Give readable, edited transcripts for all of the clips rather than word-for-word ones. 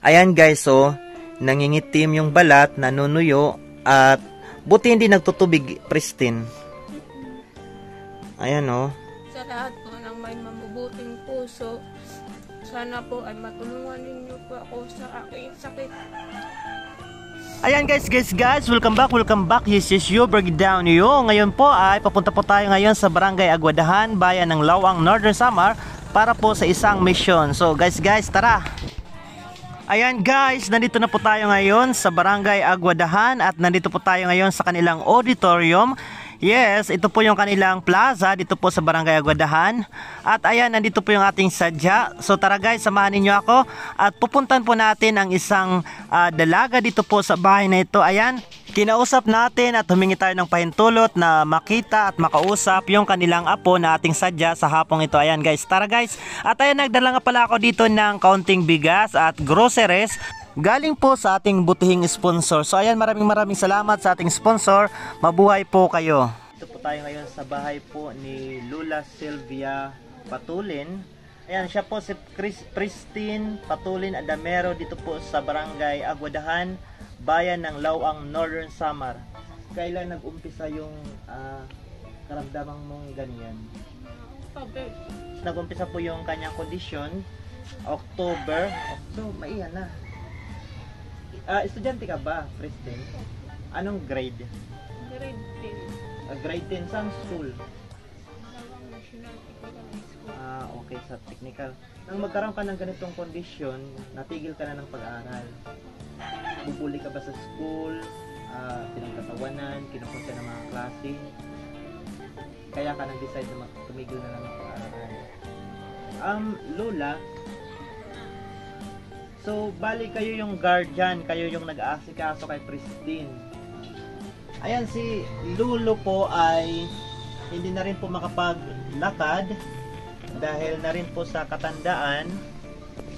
Ayan guys, so nangingitim yung balat, nanunuyo, at buti hindi nagtutubig, Pristine. Ayan o. Sa lahat po ng may mabubuting puso, sana po ay matulungan ninyo po ako sa aking sakit. Ayan guys, welcome back. This is you, Breakdown you. Ngayon po ay papunta po tayo ngayon sa Barangay Aguadahan, bayan ng Lawang, Northern Samar, para po sa isang mission. So guys, tara! Ayan guys, nandito na po tayo ngayon sa Barangay Aguadahan at nandito po tayo ngayon sa kanilang auditorium. Yes, ito po yung kanilang plaza dito po sa Barangay Aguadahan. At ayan, nandito po yung ating sadya. So tara guys, samahan niyo ako at pupuntan po natin ang isang dalaga dito po sa bahay na ito. Ayan, kinausap natin at humingi tayo ng pahintulot na makita at makausap yung kanilang apo na ating sadya sa hapong ito. Ayan guys, tara guys. At ayan, nagdala nga pala ako dito ng kaunting bigas at groceries galing po sa ating butihing sponsor. So ayan, maraming salamat sa ating sponsor. Mabuhay po kayo. Ito po tayo ngayon sa bahay po ni Lula Sylvia Patulin. Ayan, siya po si Pristine Patulin Adamero dito po sa Barangay Aguadahan, bayan ng Lawang, Northern Samar. Kailan nag-umpisa yung karamdaman mong ganyan? Okay. Nag-umpisa po yung kanyang kondisyon October. So, maiyan na. Estudyante ka ba, Pristine? Anong grade? Grade 10. Grade 10, saan school? Lawang National Technical School. Okay, sa technical. Nang magkaroon ka ng ganitong kondisyon, natigil ka na ng pag-aaral. Bubuli ka ba sa school? Pinagtatawanan, kinukunsya ng mga klase? Kaya ka nag-decide na tumigil na lang ng pag-aaral. Lola, so bali kayo yung guardian, kayo yung nag-aasikaso kay Pristine. Ayan, si Lulo po ay hindi na rin po makapaglakad dahil na rin po sa katandaan.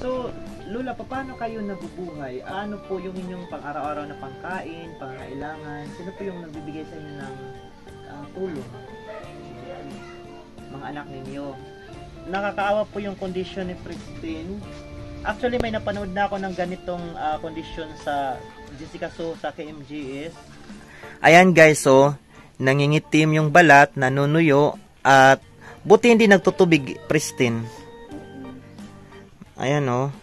So, Lula, paano kayo nabubuhay? Ano po yung inyong pang-araw-araw na pangkain, pangailangan? Sino po yung nagbibigay sa inyo ng tulong? Mga anak ninyo. Nakakaawa po yung kondisyon ni Pristine. Actually, may napanood na ako ng ganitong kondisyon sa Jessica So sa KMGS. Ayan guys, so nangingitim yung balat, nanunuyo, at buti hindi nagtutubig, Pristine. Ayan o.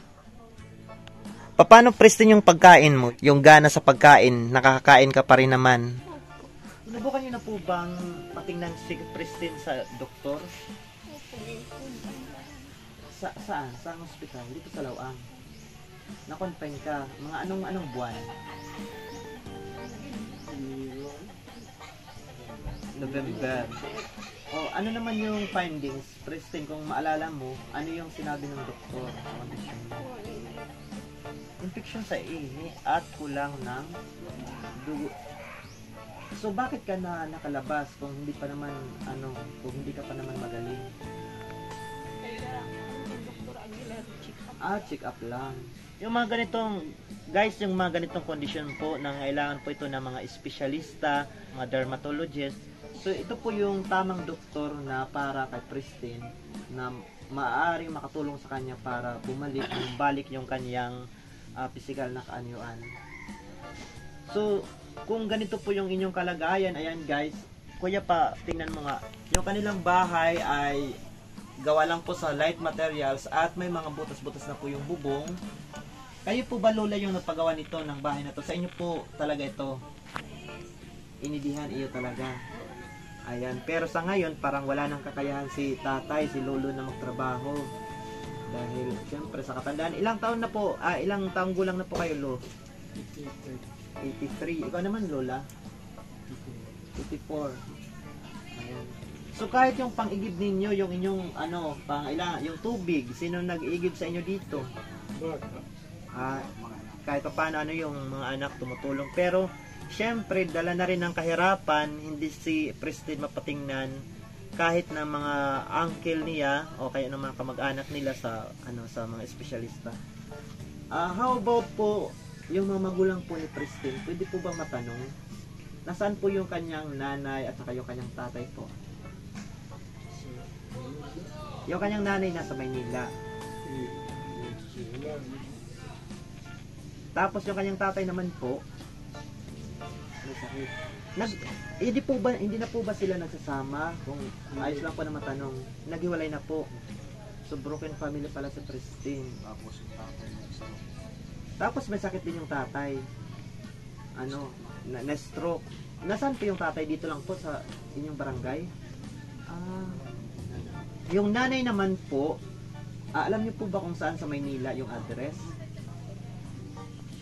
Paano, Pristine, yung pagkain mo? Yung gana sa pagkain, nakakakain ka pa rin naman. Sinubukan nyo na po bang patingnan si Pristine sa doktor? Saan? Saan hospital? Dito sa Lawang. Na-confine ka. Mga anong buwan? November. Ano naman yung findings, Pristine, kung maalala mo, ano yung sinabi ng doktor sa condition mo? Infection sa ihi at kulang ng dugo. So bakit ka na nakalabas kung hindi pa naman kung hindi ka pa naman magaling? Check up lang. Yung mga ganitong, guys, yung mga ganitong condition po, nangailangan po ito ng mga espesyalista, mga dermatologist. So, ito po yung tamang doktor na para kay Pristine na maaaring makatulong sa kanya para bumalik yung kanyang physical na kaanyuan. So, kung ganito po yung inyong kalagayan, ayan guys, kuya pa, tingnan mo nga, yung kanilang bahay ay gawa lang po sa light materials at may mga butas-butas na po yung bubong. Kayo po ba, Lola, yung nagpagawa nito ng bahay na to? Sa inyo po talaga ito? Inidihan iyo talaga? Ayan. Pero sa ngayon, parang wala nang kakayahan si tatay, si Lolo na magtrabaho. Dahil, siyempre, sa katandaan, ilang taon na po? Ilang taong gulang na po kayo, Lo? 83. Ikaw naman, Lola? 84. Ayan. So kahit yung pang-igib ninyo, yung inyong yung tubig, sino nag-iigib sa inyo dito? Kahit paano yung mga anak tumutulong. Pero syempre, dala na rin ng kahirapan, hindi si Pristine mapatingnan kahit na mga uncle niya o kaya ng mga kamag-anak nila sa mga espesyalista. How about po yung mga magulang po ni Pristine? Pwede po bang matanong? Nasaan po yung kanyang nanay at saka yung kanyang tatay po? Yung kanyang nanay nasa Maynila. Tapos yung kanyang tatay naman po, may sakit. Hindi na po ba sila nagsasama? Kung ayos lang po na matanong, naghiwalay na po. So broken family pala si Christine. Tapos may sakit din yung tatay. Na-stroke. Nasaan po yung tatay? Dito lang po sa inyong barangay? Yung nanay naman po, alam niyo po ba kung saan sa Maynila yung address?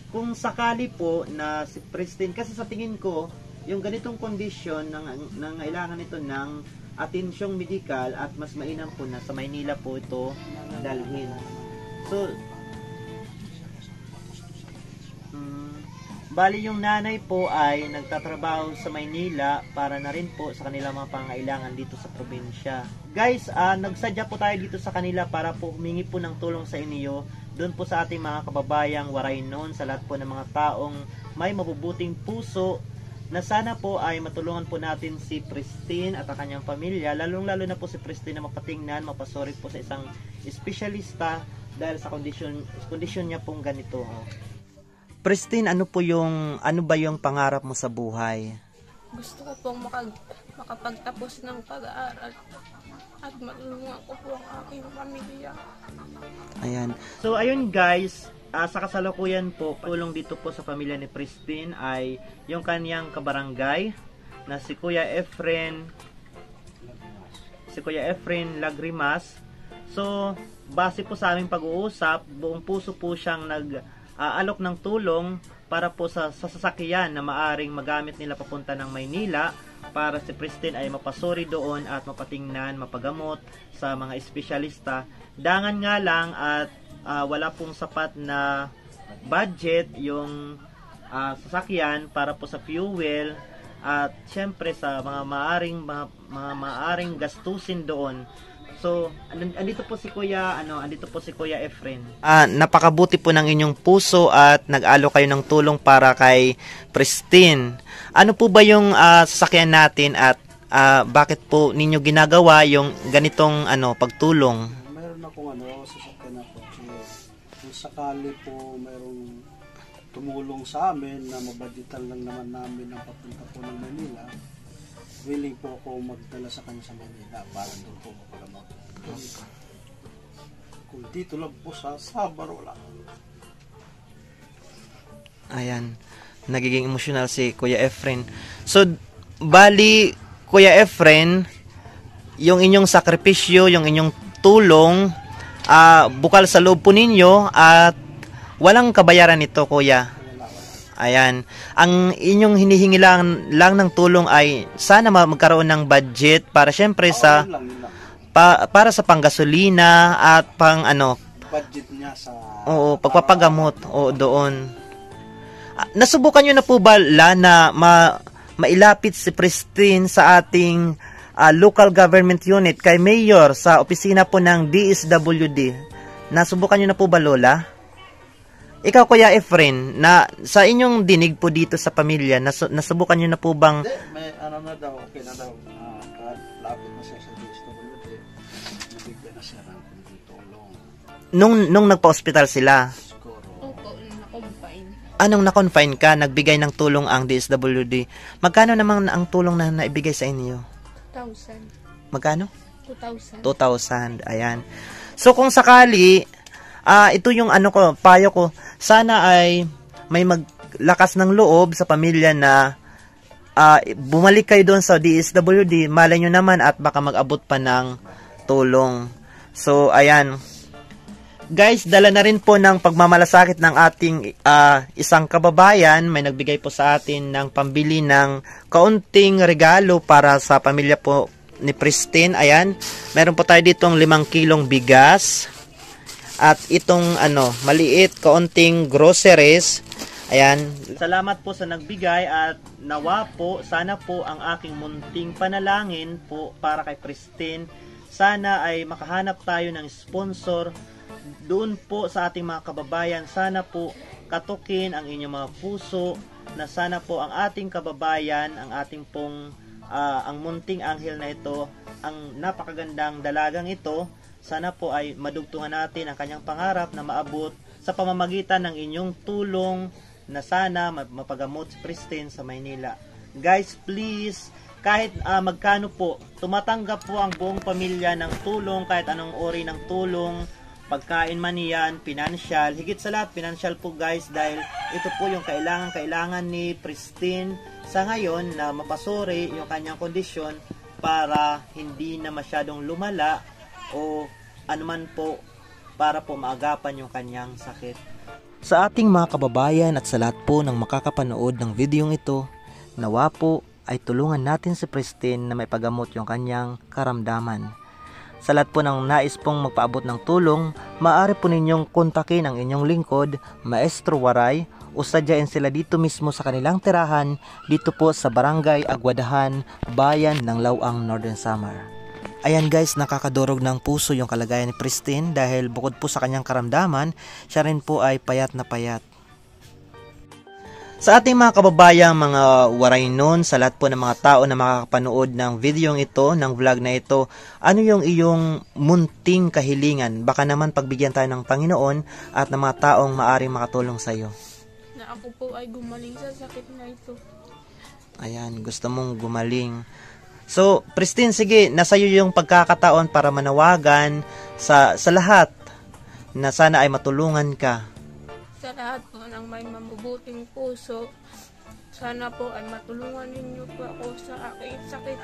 Kung sakali po na si Christine, kasi sa tingin ko, yung ganitong kondisyon nangailangan ito ng atensyong medikal at mas mainam po na sa Maynila po ito dalhin. So, bali yung nanay po ay nagtatrabaho sa Maynila para na rin po sa kanilang mga pangailangan dito sa probinsya. Guys, nagsadya po tayo dito sa kanila para po humingi po ng tulong sa inyo doon po sa ating mga kababayang waray noon, sa lahat po ng mga taong may mabubuting puso na sana po ay matulungan po natin si Christine at ang kanyang pamilya, lalong-lalo na po si Christine na mapatingnan, mapasuri po sa isang espesyalista dahil sa kondisyon niya pong ganito. Christine, ano ba yung pangarap mo sa buhay? Gusto ko pong makapagtapos ng pag-aaral at matulungan ko po ang aking pamilya. Ayan. So, ayun guys, sa kasalukuyan po, tulong dito po sa pamilya ni Christine ay yung kanyang kabarangay na si Kuya Efren Lagrimas. So, base po sa aming pag-uusap, buong puso po siyang nag-aalok ng tulong para po sa sasakyan na maaring magamit nila papunta ng Maynila para si Christine ay mapasuri doon at mapatingnan, mapagamot sa mga espesyalista. Dangan nga lang at wala pong sapat na budget yung sasakyan para po sa fuel at syempre sa mga maaring gastusin doon. So, andito po si Kuya Efren. Napakabuti po ng inyong puso at nag-alok kayo ng tulong para kay Christine. Ano po ba yung sasakyan natin at bakit po ninyo ginagawa yung ganitong pagtulong? Meron akong sasakyan ako. Kung sakali po mayroong tumulong sa amin na mabudgetan lang naman namin ang papunta po ng Manila, willing po ako magdala sa kanya sa Manila para doon po mapagamot. Kung dito lang po sa Sabar, wala. Ayan, nagiging emotional si Kuya Efren. So, bali, Kuya Efren, yung inyong sakripisyo, yung inyong tulong, bukal sa loob po ninyo at walang kabayaran nito, Kuya. Ayan. Ang inyong hinihingi lang ng tulong ay sana magkaroon ng budget para syempre sa para sa panggasolina at budget niya sa pagpapagamot doon. Nasubukan niyo na po ba na mailapit si Christine sa ating local government unit kay Mayor sa opisina po ng DSWD? Nasubukan niyo na po ba, Lola? Ikaw, Kuya Efren, na sa inyong dinig po dito sa pamilya, nasubukan nyo na po bang... Hindi, may na daw, okay na daw. Lapit na siya sa DSWD. Nabigyan na siya ng tulong. Nung nagpa-hospital sila? Siguro. Opo, na-confine. Anong na-confine ka, nagbigay ng tulong ang DSWD? Magkano naman ang tulong na naibigay sa inyo? 2,000. Magkano? 2,000. 2,000, ayan. So kung sakali... ito yung payo ko, sana ay may maglakas ng loob sa pamilya na bumalik kayo doon sa DSWD, malay nyo naman at baka mag-abot pa ng tulong. So, ayan. Guys, dala na rin po ng pagmamalasakit ng ating isang kababayan. May nagbigay po sa atin ng pambili ng kaunting regalo para sa pamilya po ni Christine. Ayan, meron po tayo ditong 5 kilong bigas. At itong maliit kaunting groceries. Ayan. Salamat po sa nagbigay at nawa po, sana po ang aking munting panalangin po para kay Christine. Sana ay makahanap tayo ng sponsor doon po sa ating mga kababayan. Sana po katukin ang inyong mga puso na sana po ang ating kababayan, ang ating pong ang munting anghel na ito, ang napakagandang dalagang ito, sana po ay madugtungan natin ang kanyang pangarap na maabot sa pamamagitan ng inyong tulong na sana mapagamot si Pristine sa Maynila. Guys, please, kahit magkano po, tumatanggap po ang buong pamilya ng tulong, kahit anong uri ng tulong, pagkain man yan, financial, higit sa lahat, financial po guys, dahil ito po yung kailangan ni Pristine sa ngayon na mapasuri yung kanyang kondisyon para hindi na masyadong lumala o anuman po para po maagapan yung kanyang sakit. Sa ating mga kababayan at sa lahat po ng makakapanood ng videong ito, nawa po ay tulungan natin si Pristine na may pagamot yung kanyang karamdaman. Sa lahat po ng nais pong magpaabot ng tulong, maaari po ninyong kontakin ang inyong lingkod, Maestro Waray, o sadyain sila dito mismo sa kanilang tirahan, dito po sa Barangay Aguadahan, Bayan ng Lawang, Northern Samar. Ayan guys, nakakadurog ng puso yung kalagayan ni Pristine dahil bukod po sa kanyang karamdaman, siya rin po ay payat na payat. Sa ating mga kababayang mga waray nun, sa lahat po ng mga tao na makakapanood ng videong ito, ng vlog na ito, ano yung iyong munting kahilingan? Baka naman pagbigyan tayo ng Panginoon at ng mga taong maaring makatulong sa iyo. Na ako po ay gumaling sa sakit na ito. Ayan, gusto mong gumaling. So, Pristine, sige, nasa iyo yung pagkakataon para manawagan sa lahat na sana ay matulungan ka. Sa lahat po ng may mabubuting puso, sana po ay matulungan ninyo po ako sa aking sakit.